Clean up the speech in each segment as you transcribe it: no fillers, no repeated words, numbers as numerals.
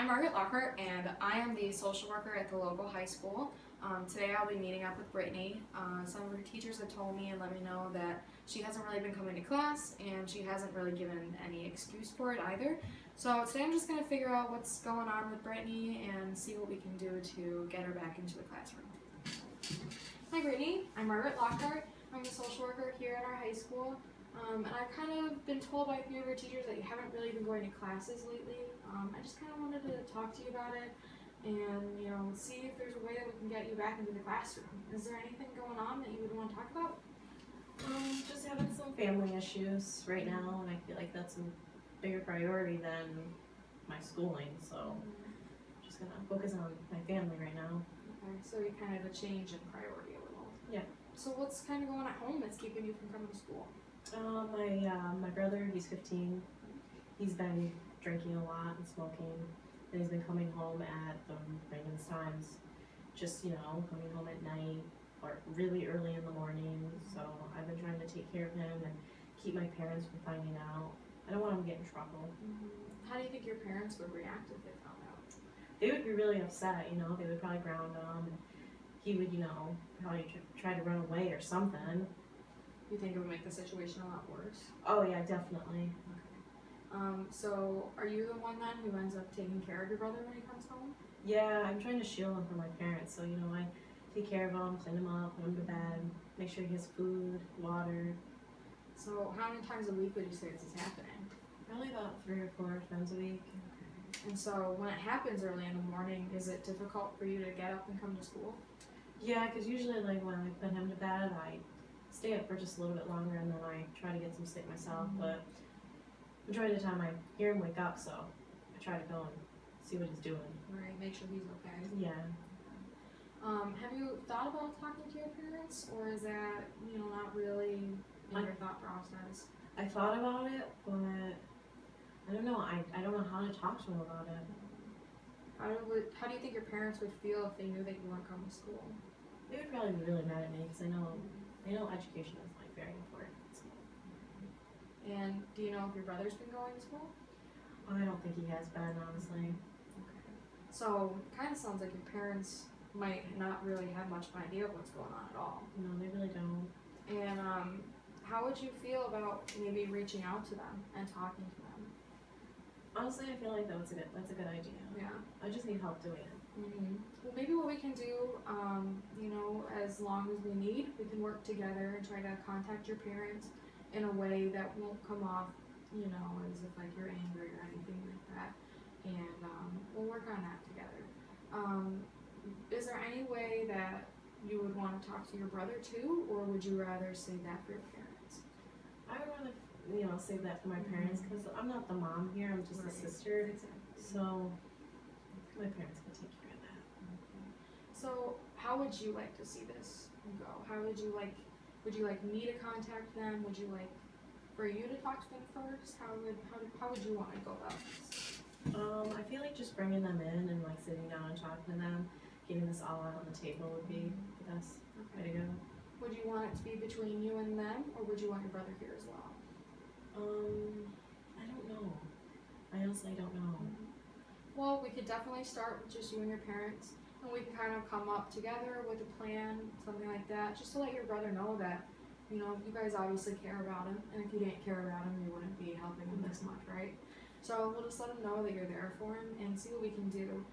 I'm Maggie Lockhart, and I am the social worker at the local high school. Today I'll be meeting up with Brittany. Some of her teachers have told me and let me know that she hasn't really been coming to class, and she hasn't really given any excuse for it either. So today I'm just going to figure out what's going on with Brittany and see what we can do to get her back into the classroom. Hi Brittany, I'm Margaret Lockhart. I'm a social worker here at our high school. And I've kind of been told by a few of your teachers that you haven't really been going to classes lately. I just kind of wanted to talk to you about it and, see if there's a way that we can get you back into the classroom. Is there anything going on that you would want to talk about? Just having some family issues right now, and I feel like that's a bigger priority than my schooling, so just gonna focus on my family right now. Okay, so you kind of a change in priority a little. Yeah. So what's kind of going on at home that's keeping you from coming to school? My brother, he's 15. He's been drinking a lot and smoking, and he's been coming home at the random times, just, coming home at night or really early in the morning. So I've been trying to take care of him and keep my parents from finding out. I don't want him to get in trouble. How do you think your parents would react if they found out? They would be really upset, they would probably ground him, and he would, probably try to run away or something. You think it would make the situation a lot worse? Oh yeah, definitely. Okay. So are you the one then who ends up taking care of your brother when he comes home? Yeah, I'm trying to shield him from my parents, so I take care of him, clean him up, put him to bed, make sure he has food, water. So how many times a week would you say this is happening? Probably about 3 or 4 times a week. Okay. And so when it happens early in the morning, is it difficult for you to get up and come to school? Yeah, because usually when I put him to bed, I stay up for just a little bit longer, and then I try to get some sleep myself. But majority of the time I hear him wake up, so I try to go and see what he's doing. Right, make sure he's okay. Yeah. Have you thought about talking to your parents, or is that not really in your thought process? I thought about it, but I don't know. I don't know how to talk to them about it. How do you think your parents would feel if they knew that you weren't coming to school? They would probably be really mad at me because I know education is very important. So. And do you know if your brother's been going to school? I don't think he has been, honestly. Okay. So kind of sounds like your parents might not really have much of an idea of what's going on at all. No, they really don't. And how would you feel about maybe reaching out to them and talking to them? Honestly, I feel like that's a good idea. Yeah. I just need help doing it. Well, maybe what we can do, as long as we need, we can work together and try to contact your parents in a way that won't come off, as if like you're angry or anything like that. And we'll work on that together. Is there any way that you would want to talk to your brother too, or would you rather save that for your parents? I would rather, save that for my parents because I'm not the mom here. I'm just a sister. Exactly. So my parents can take care of that. Okay. So how would you like to see this go? Would you like me to contact them? Would you like for you to talk to them first? How would you want to go about this? I feel like just bringing them in and sitting down and talking to them, getting this all out on the table would be the best way to go. Would you want it to be between you and them, or would you want your brother here as well? I don't know. I honestly don't know. Well, we could definitely start with just you and your parents, and we can kind of come up together with a plan, something like that, just to let your brother know that, you guys obviously care about him, and if you didn't care about him, you wouldn't be helping him this much, right? So we'll just let him know that you're there for him and see what we can do,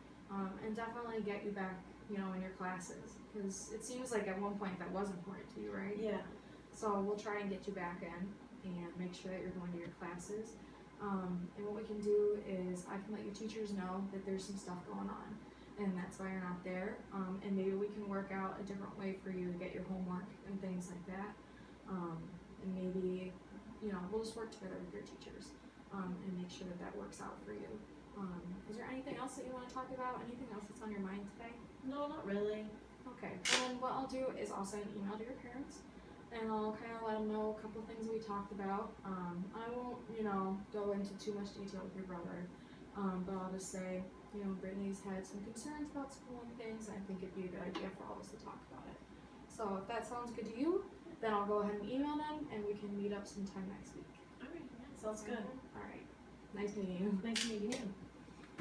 and definitely get you back, in your classes, because it seems like at one point that was important to you, right? Yeah. So we'll try and get you back in and make sure that you're going to your classes. And what we can do is I can let your teachers know that there's some stuff going on, and that's why you're not there. And maybe we can work out a different way for you to get your homework and things like that. And maybe, we'll just work together with your teachers and make sure that works out for you. Is there anything else that you want to talk about? Anything else that's on your mind today? No, not really. Okay. And what I'll do is I'll send an email to your parents, and I'll kind of let them know a couple things we talked about. I won't, go into too much detail with your brother, but I'll just say, Brittany's had some concerns about school and things, and I think it'd be a good idea for all of us to talk about it. So if that sounds good to you, then I'll go ahead and email them, and we can meet up sometime next week. All right, yeah, sounds good. All right. Nice meeting you. Nice meeting you.